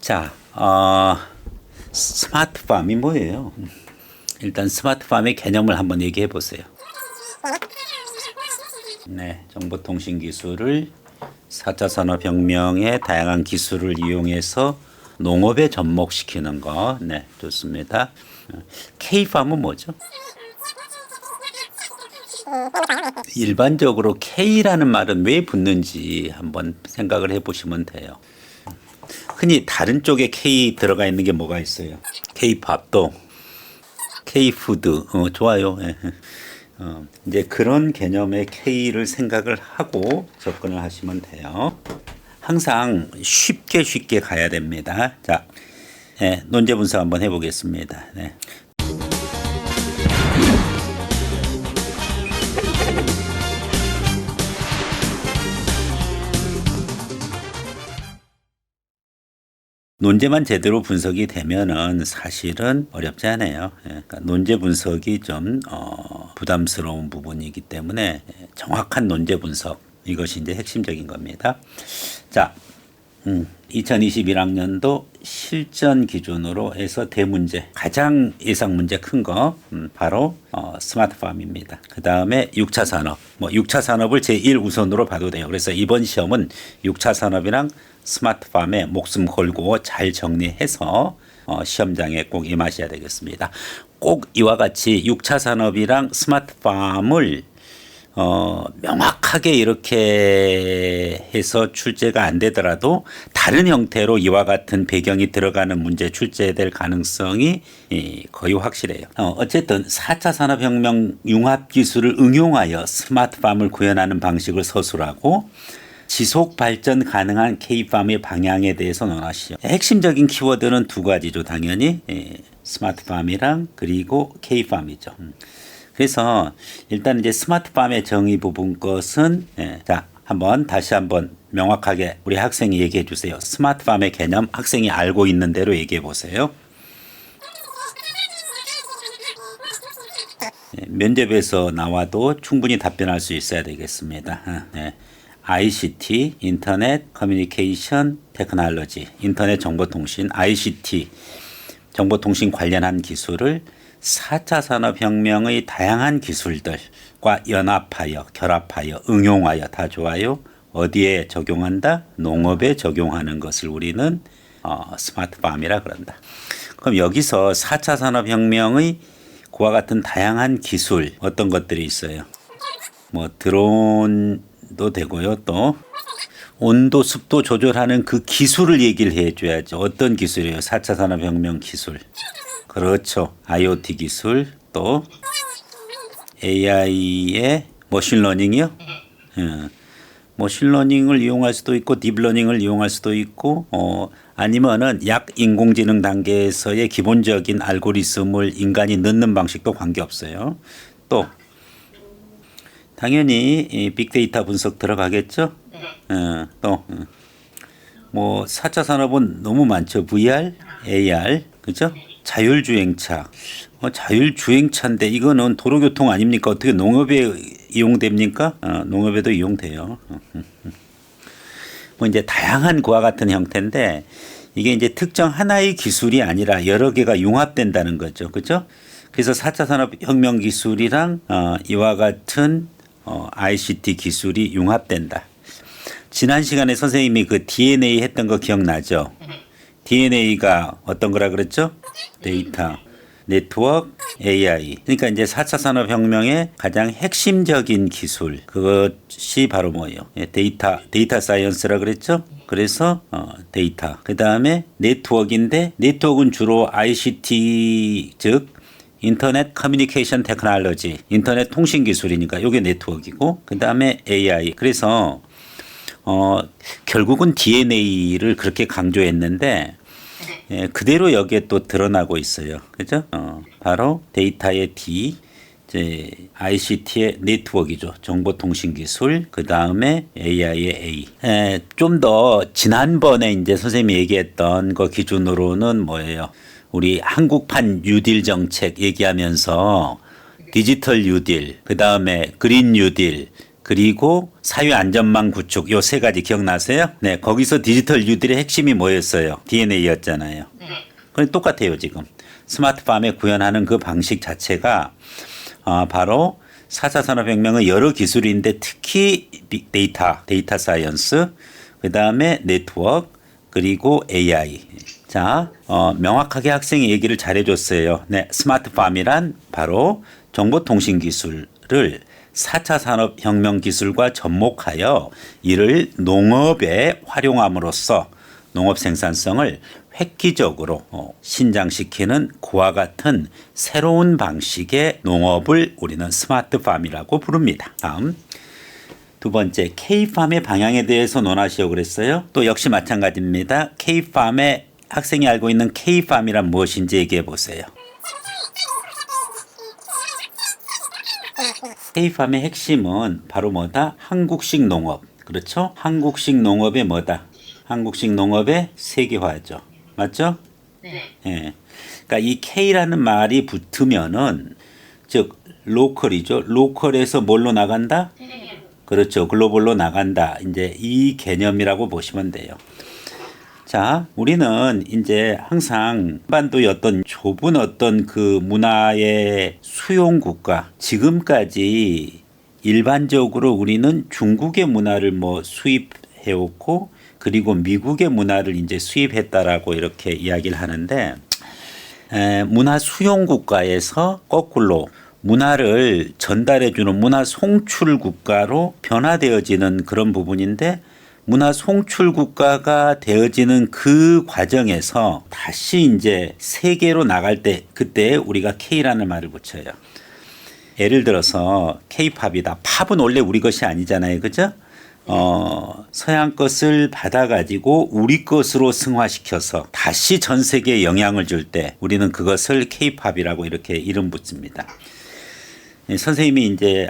자, 스마트팜이 뭐예요? 일단 스마트팜의 개념을 한번 얘기해 보세요. 네, 정보통신 기술을 4차 산업혁명의 다양한 기술을 이용해서 농업에 접목시키는 거. 네, 좋습니다. K팜은 뭐죠? 일반적으로 K라는 말은 왜 붙는지 한번 생각을 해보시면 돼요. 흔히 다른 쪽에 K 들어가 있는 게 뭐가 있어요? K팝도, K푸드, 좋아요. 이제 그런 개념의 K를 생각을 하고 접근을 하시면 돼요. 항상 쉽게 가야 됩니다. 자, 논제 분석 한번 해보겠습니다. 네. 논제만 제대로 분석이 되면은 사실은 어렵지 않아요. 그러니까 논제 분석이 좀 부담스러운 부분이기 때문에 정확한 논제 분석, 이것이 이제 핵심적인 겁니다. 자, 2021학년도 실전 기준으로 해서 대문제, 가장 예상 문제 큰 거 바로 스마트팜입니다. 그 다음에 6차 산업, 6차 산업을 제1우선으로 봐도 돼요. 그래서 이번 시험은 6차 산업이랑 스마트팜에 목숨 걸고 잘 정리해서 시험장에 꼭 임하셔야 되겠습니다. 꼭 이와 같이 6차 산업이랑 스마트팜을 명확하게 이렇게 해서 출제가 안 되더라도 다른 형태로 이와 같은 배경이 들어가는 문제 출제될 가능성이 거의 확실해요. 어쨌든 4차 산업혁명 융합기술을 응용하여 스마트팜을 구현하는 방식을 서술하고 지속 발전 가능한 K팜의 방향에 대해서 논하시죠. 핵심적인 키워드는 두 가지죠. 당연히 스마트팜이랑 그리고 K팜이죠. 그래서 일단 이제 스마트팜의 정의 부분 것은 자, 다시 한번 명확하게 우리 학생이 얘기해 주세요. 스마트팜의 개념 학생이 알고 있는 대로 얘기해 보세요. 면접에서 나와도 충분히 답변할 수 있어야 되겠습니다. ICT, 인터넷 커뮤니케이션 테크놀로지, 인터넷 정보통신, ICT, 정보통신 관련한 기술을 4차 산업혁명의 다양한 기술들과 연합하여, 결합하여, 응용하여 다 좋아요. 어디에 적용한다? 농업에 적용하는 것을 우리는 스마트팜이라 그런다. 그럼 여기서 4차 산업혁명의 그와 같은 다양한 기술 어떤 것들이 있어요? 드론도 되고요. 또 온도, 습도 조절하는 그 기술을 얘기를 해줘야죠. 어떤 기술이에요? 4차 산업혁명 기술. 그렇죠. IoT 기술, 또 AI의 머신러닝이요. 머신러닝을 이용할 수도 있고 딥러닝을 이용할 수도 있고 아니면은 약 인공지능 단계에서의 기본적인 알고리즘을 인간이 넣는 방식도 관계없어요. 또 당연히 이 빅데이터 분석 들어가겠죠. 또 4차 산업은 너무 많죠. VR, AR, 그죠? 자율주행차. 자율주행차인데 이거는 도로교통 아닙니까? 어떻게 농업에 이용됩니까? 농업에도 이용돼요. 이제 다양한 그와 같은 형태인데 이게 이제 특정 하나의 기술이 아니라 여러 개가 융합된다는 거죠. 그죠? 그래서 4차 산업혁명 기술이랑 이와 같은 ICT 기술이 융합된다. 지난 시간에 선생님이 그 DNA 했던 거 기억나죠? DNA가 어떤 거라 그랬죠? 데이터, 네트워크, AI. 그러니까 이제 4차 산업혁명의 가장 핵심적인 기술, 그것이 바로 뭐예요? 데이터 사이언스라 그랬죠? 그래서 데이터. 그 다음에 네트워크인데 네트워크는 주로 ICT, 즉 인터넷 커뮤니케이션 테크놀로지, 인터넷 통신 기술이니까 이게 네트워크이고, 그 다음에 AI. 그래서 결국은 DNA를 그렇게 강조했는데 그대로 여기에 또 드러나고 있어요. 그죠? 바로 데이터의 D, 이제 ICT의 네트워크이죠. 정보통신기술, 그 다음에 AI의 A. 좀 더 지난번에 이제 선생님이 얘기했던 거 기준으로는 뭐예요? 우리 한국판 뉴딜 정책 얘기하면서 디지털 뉴딜, 그 다음에 그린 뉴딜, 그리고 사회 안전망 구축 요 세 가지 기억나세요? 네, 거기서 디지털 뉴딜의 핵심이 뭐였어요? DNA였잖아요. 그럼 똑같아요 지금. 스마트팜에 구현하는 그 방식 자체가 바로 4차 산업혁명의 여러 기술인데 특히 빅데이터, 데이터 사이언스, 그 다음에 네트워크, 그리고 AI. 자, 명확하게 학생이 얘기를 잘해줬어요. 네, 스마트팜이란 바로 정보통신 기술을 4차 산업혁명 기술과 접목하여 이를 농업에 활용함으로써 농업 생산성을 획기적으로 신장시키는 그와 같은 새로운 방식의 농업을 우리는 스마트팜이라고 부릅니다. 다음 두 번째 K팜의 방향에 대해서 논하시오 그랬어요. 또 역시 마찬가지입니다. K팜의 학생이 알고 있는 K팜이란 무엇인지 얘기해 보세요. K팜의 핵심은 바로 뭐다? 한국식 농업. 그렇죠? 한국식 농업의 뭐다? 한국식 농업의 세계화죠. 맞죠? 네. 예. 그러니까 이 K라는 말이 붙으면은 즉 로컬이죠. 로컬에서 뭘로 나간다? 그렇죠. 글로벌로 나간다. 이제 이 개념이라고 보시면 돼요. 자, 우리는 이제 항상 한반도의 어떤 좁은 어떤 그 문화의 수용 국가, 지금까지 일반적으로 우리는 중국의 문화를 뭐 수입해왔고, 그리고 미국의 문화를 이제 수입했다라고 이렇게 이야기를 하는데, 문화 수용 국가에서 거꾸로 문화를 전달해주는 문화 송출 국가로 변화되어지는 그런 부분인데, 문화 송출 국가가 되어지는 그 과정에서 다시 이제 세계로 나갈 때 그때 우리가 K라는 말을 붙여요. 예를 들어서 K-팝이다. 팝은 원래 우리 것이 아니잖아요. 그죠? 서양 것을 받아가지고 우리 것으로 승화시켜서 다시 전 세계에 영향을 줄 때 우리는 그것을 K-팝이라고 이렇게 이름 붙습니다. 선생님이 이제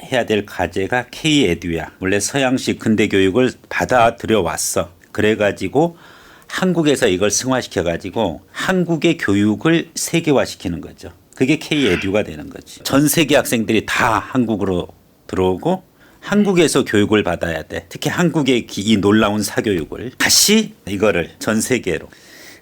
해야 될 과제가 K-에듀야. 원래 서양식 근대 교육을 받아들여 왔어. 그래가지고 한국에서 이걸 승화시켜가지고 한국의 교육을 세계화시키는 거죠. 그게 K-에듀가 되는 거지. 전 세계 학생들이 다 한국으로 들어오고 한국에서 교육을 받아야 돼. 특히 한국의 이 놀라운 사교육을 다시 이거를 전 세계로.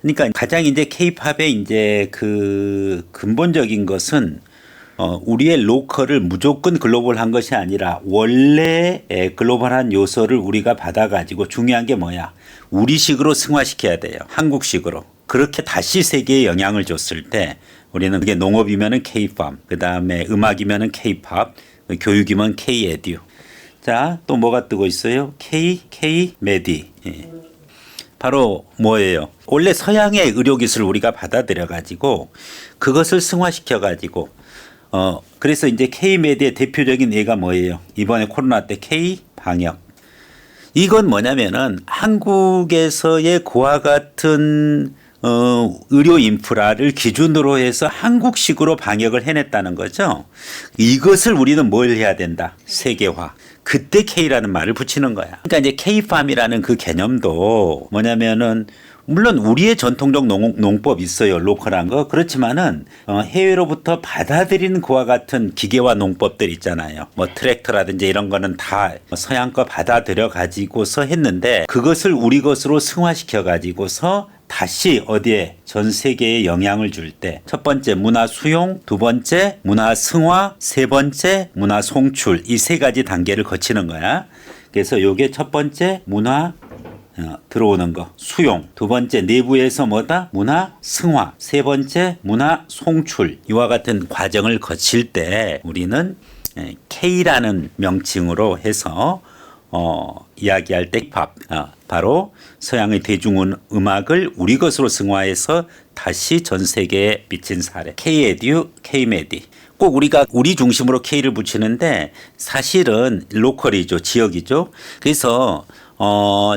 그러니까 가장 이제 K-팝의 이제 그 근본적인 것은 우리의 로컬을 무조건 글로벌한 것이 아니라 원래 글로벌한 요소를 우리가 받아가지고 중요한 게 뭐야? 우리식으로 승화시켜야 돼요. 한국식으로. 그렇게 다시 세계에 영향을 줬을 때 우리는 그게 농업이면은 K-팜, 그 다음에 음악이면은 K-팝, 교육이면 K-에듀. 자, 또 뭐가 뜨고 있어요? K-메디. 예. 바로 뭐예요? 원래 서양의 의료기술을 우리가 받아들여가지고 그것을 승화시켜가지고 그래서 이제 K-메디의 대표적인 예가 뭐예요? 이번에 코로나 때 K-방역. 이건 뭐냐면은 한국에서의 그와 같은 의료 인프라를 기준으로 해서 한국식으로 방역을 해냈다는 거죠. 이것을 우리는 뭘 해야 된다? 세계화. 그때 K라는 말을 붙이는 거야. 그러니까 이제 K-팜이라는 그 개념도 뭐냐면은 물론 우리의 전통적 농법 있어요. 로컬한 거. 그렇지만은 해외로부터 받아들이는 그와 같은 기계화 농법들 있잖아요. 뭐 트랙터라든지 이런 거는 다 서양 거 받아들여 가지고서 했는데 그것을 우리 것으로 승화시켜 가지고서 다시 어디에 전 세계에 영향을 줄 때 첫 번째 문화 수용, 두 번째 문화 승화, 세 번째 문화 송출 이 세 가지 단계를 거치는 거야. 그래서 요게 첫 번째 문화 들어오는 거 수용, 두 번째 내부에서 뭐다? 문화 승화, 세 번째 문화 송출 이와 같은 과정을 거칠 때 우리는 K라는 명칭으로 해서 이야기할 때 팝, 바로 서양의 대중음악을 우리 것으로 승화해서 다시 전 세계에 미친 사례. K-에듀, K-메디. 꼭 우리가 우리 중심으로 K를 붙이는데 사실은 로컬이죠. 지역이죠. 그래서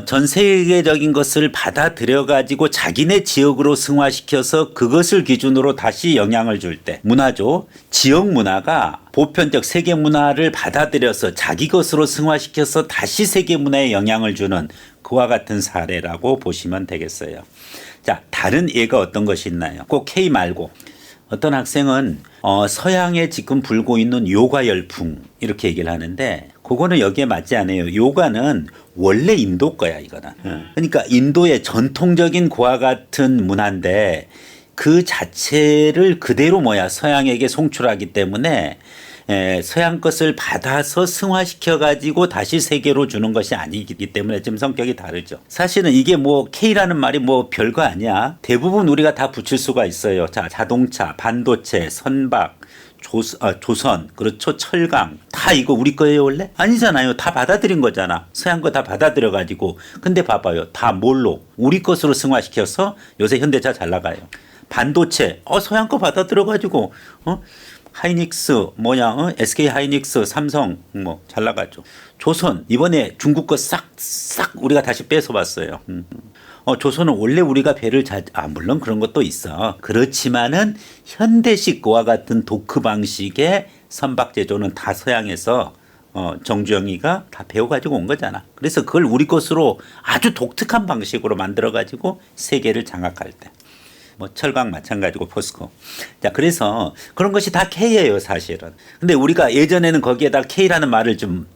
전 세계적인 것을 받아들여 가지고 자기네 지역으로 승화시켜서 그것을 기준으로 다시 영향을 줄 때 문화죠. 지역 문화가 보편적 세계 문화를 받아들여서 자기 것으로 승화시켜서 다시 세계 문화에 영향을 주는 그와 같은 사례라고 보시면 되겠어요. 자, 다른 예가 어떤 것이 있나요? 꼭 K 말고 어떤 학생은 서양에 지금 불고 있는 요가 열풍 이렇게 얘기를 하는데 그거는 여기에 맞지 않아요. 요가는 원래 인도 거야, 이거는. 그러니까 인도의 전통적인 그와 같은 문화인데 그 자체를 그대로 서양에게 송출하기 때문에 서양 것을 받아서 승화시켜 가지고 다시 세계로 주는 것이 아니기 때문에 좀 성격이 다르죠. 사실은 이게 K라는 말이 별거 아니야. 대부분 우리가 다 붙일 수가 있어요. 자, 자동차, 반도체, 선박, 조선, 그렇죠. 철강. 다 이거 우리 거예요, 원래? 아니잖아요. 다 받아들인 거잖아. 서양 거 다 받아들여 가지고. 근데 봐봐요. 다 뭘로? 우리 것으로 승화시켜서 요새 현대차 잘 나가요. 반도체, 서양 거 받아들여 가지고, 하이닉스 SK 하이닉스, 삼성 잘 나가죠. 조선 이번에 중국 거 싹 우리가 다시 뺏어봤어요. 조선은 원래 우리가 배를 물론 그런 것도 있어. 그렇지만은 현대식 그와 같은 도크 방식의 선박 제조는 다 서양에서 정주영이가 다 배워가지고 온 거잖아. 그래서 그걸 우리 것으로 아주 독특한 방식으로 만들어가지고 세계를 장악할 때. 철강 마찬가지고 포스코. 자, 그래서 그런 것이 다 K예요, 사실은. 근데 우리가 예전에는 거기에다 K라는 말을 좀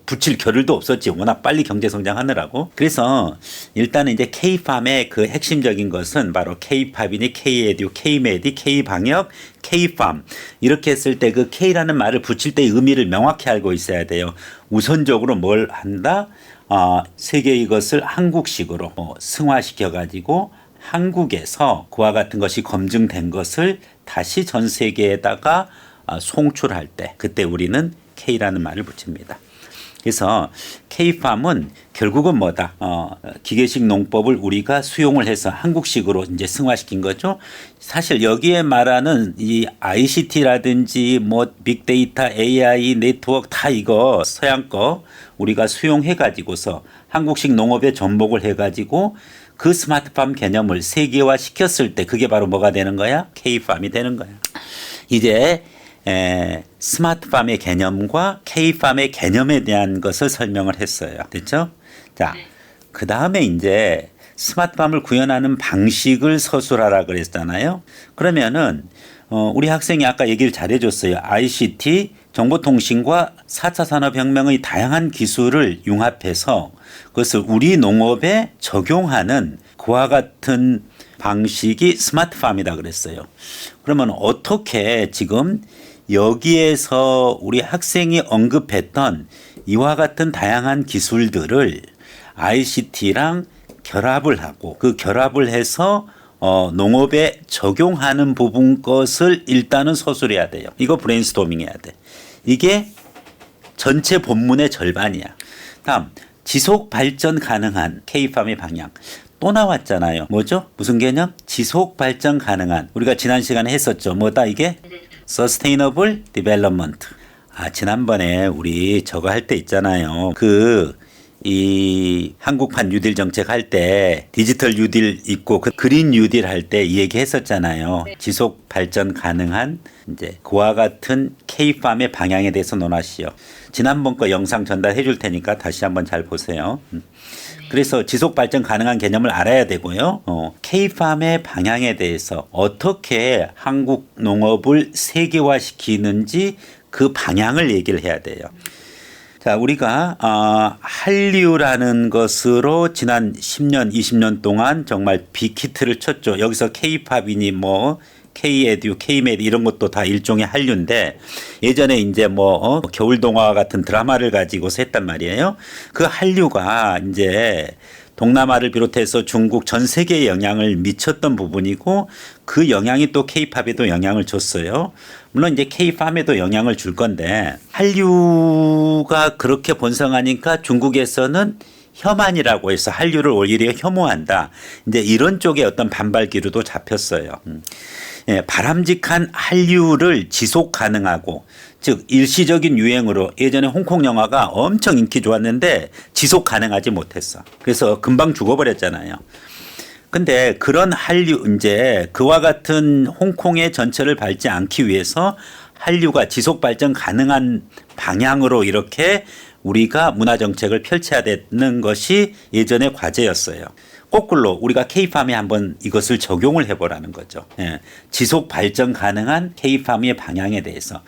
붙일 겨를도 없었지. 워낙 빨리 경제 성장하느라고. 그래서 일단은 이제 K팜의 그 핵심적인 것은 바로 K팝이니 K에듀, K메디, K방역, K팜. 이렇게 했을 때 그 K라는 말을 붙일 때의 의미를 명확히 알고 있어야 돼요. 우선적으로 뭘 한다? 세계 이것을 한국식으로 승화시켜 가지고 한국에서 그와 같은 것이 검증된 것을 다시 전 세계에다가 송출할 때 그때 우리는 K라는 말을 붙입니다. 그래서 K팜은 결국은 기계식 농법을 우리가 수용을 해서 한국식으로 이제 승화시킨 거죠. 사실 여기에 말하는 이 ICT라든지 빅데이터, AI, 네트워크 다 이거 서양 거 우리가 수용해 가지고서 한국식 농업에 전복을 해 가지고 그 스마트팜 개념을 세계화 시켰을 때 그게 바로 뭐가 되는 거야? K팜이 되는 거야. 이제 스마트팜의 개념과 K팜의 개념에 대한 것을 설명을 했어요. 됐죠? 자, 그 다음에 이제 스마트팜을 구현하는 방식을 서술하라 그랬잖아요. 그러면은 우리 학생이 아까 얘기를 잘해줬어요. ICT, 정보통신과 4차 산업혁명의 다양한 기술을 융합해서 그것을 우리 농업에 적용하는 그와 같은 방식이 스마트팜이다 그랬어요. 그러면 어떻게 지금 여기에서 우리 학생이 언급했던 이와 같은 다양한 기술들을 ICT랑 결합을 하고 그 결합을 해서 농업에 적용하는 부분 것을 일단은 서술해야 돼요. 이거 브레인스토밍 해야 돼. 이게 전체 본문의 절반이야. 다음 지속 발전 가능한 K팜의 방향. 또 나왔잖아요. 뭐죠? 무슨 개념? 지속 발전 가능한. 우리가 지난 시간에 했었죠. 뭐다 이게? Sustainable Development. 지난번에 우리 저거 할 때 있잖아요. 이 한국판 뉴딜 정책 할 때 디지털 뉴딜 있고 그 그린 뉴딜 할 때 이 얘기 했었잖아요. 지속 발전 가능한 이제 그와 같은 K팜의 방향에 대해서 논하시오. 지난번 거 영상 전달해 줄 테니까 다시 한번 잘 보세요. 그래서 지속 발전 가능한 개념을 알아야 되고요. K팜의 방향에 대해서 어떻게 한국 농업을 세계화시키는지 그 방향을 얘기를 해야 돼요. 자, 우리가 한류라는 것으로 지난 10년, 20년 동안 정말 빅히트를 쳤죠. 여기서 K팝이니 K에듀, K메디 이런 것도 다 일종의 한류인데 예전에 이제 겨울 동화와 같은 드라마를 가지고서 했단 말이에요. 그 한류가 이제 동남아를 비롯해서 중국 전 세계에 영향을 미쳤던 부분이고 그 영향이 또 K팝에도 영향을 줬어요. 물론 이제 K팜에도 영향을 줄 건데 한류가 그렇게 번성하니까 중국에서는 혐한이라고 해서 한류를 오히려 혐오한다. 이제 이런 쪽에 어떤 반발 기류도 잡혔어요. 바람직한 한류를 지속 가능하고 즉 일시적인 유행으로 예전에 홍콩 영화가 엄청 인기 좋았는데 지속 가능하지 못했어. 그래서 금방 죽어버렸잖아요. 근데 그런 한류 이제 그와 같은 홍콩의 전철을 밟지 않기 위해서 한류가 지속 발전 가능한 방향으로 이렇게 우리가 문화 정책을 펼쳐야 되는 것이 예전의 과제였어요. 거꾸로 우리가 K팜에 한번 이것을 적용을 해보라는 거죠. 예. 지속 발전 가능한 K팜의 방향에 대해서.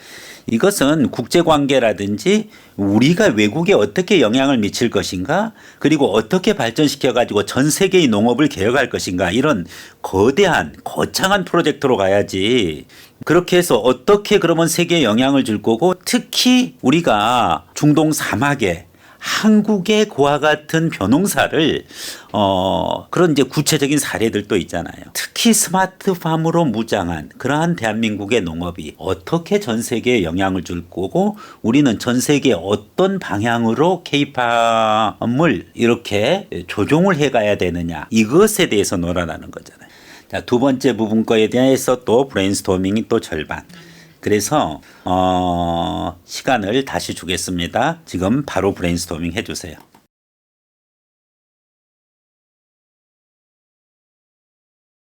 이것은 국제관계라든지 우리가 외국에 어떻게 영향을 미칠 것인가, 그리고 어떻게 발전시켜 가지고 전 세계의 농업을 개혁할 것인가, 이런 거대한 거창한 프로젝트로 가야지. 그렇게 해서 어떻게 그러면 세계에 영향을 줄 거고, 특히 우리가 중동 사막에 한국의 그와 같은 벼농사를 그런 이제 구체적인 사례들도 있잖아요. 특히 스마트팜으로 무장한 그러한 대한민국의 농업이 어떻게 전 세계에 영향을 줄 거고, 우리는 전 세계에 어떤 방향으로 K팜을 이렇게 조종을 해가야 되느냐, 이것에 대해서 논하라는 거잖아요. 자, 두 번째 부분 거에 대해서 또 브레인스토밍이 또 절반. 그래서 시간을 다시 주겠습니다. 지금 바로 브레인스토밍 해주세요.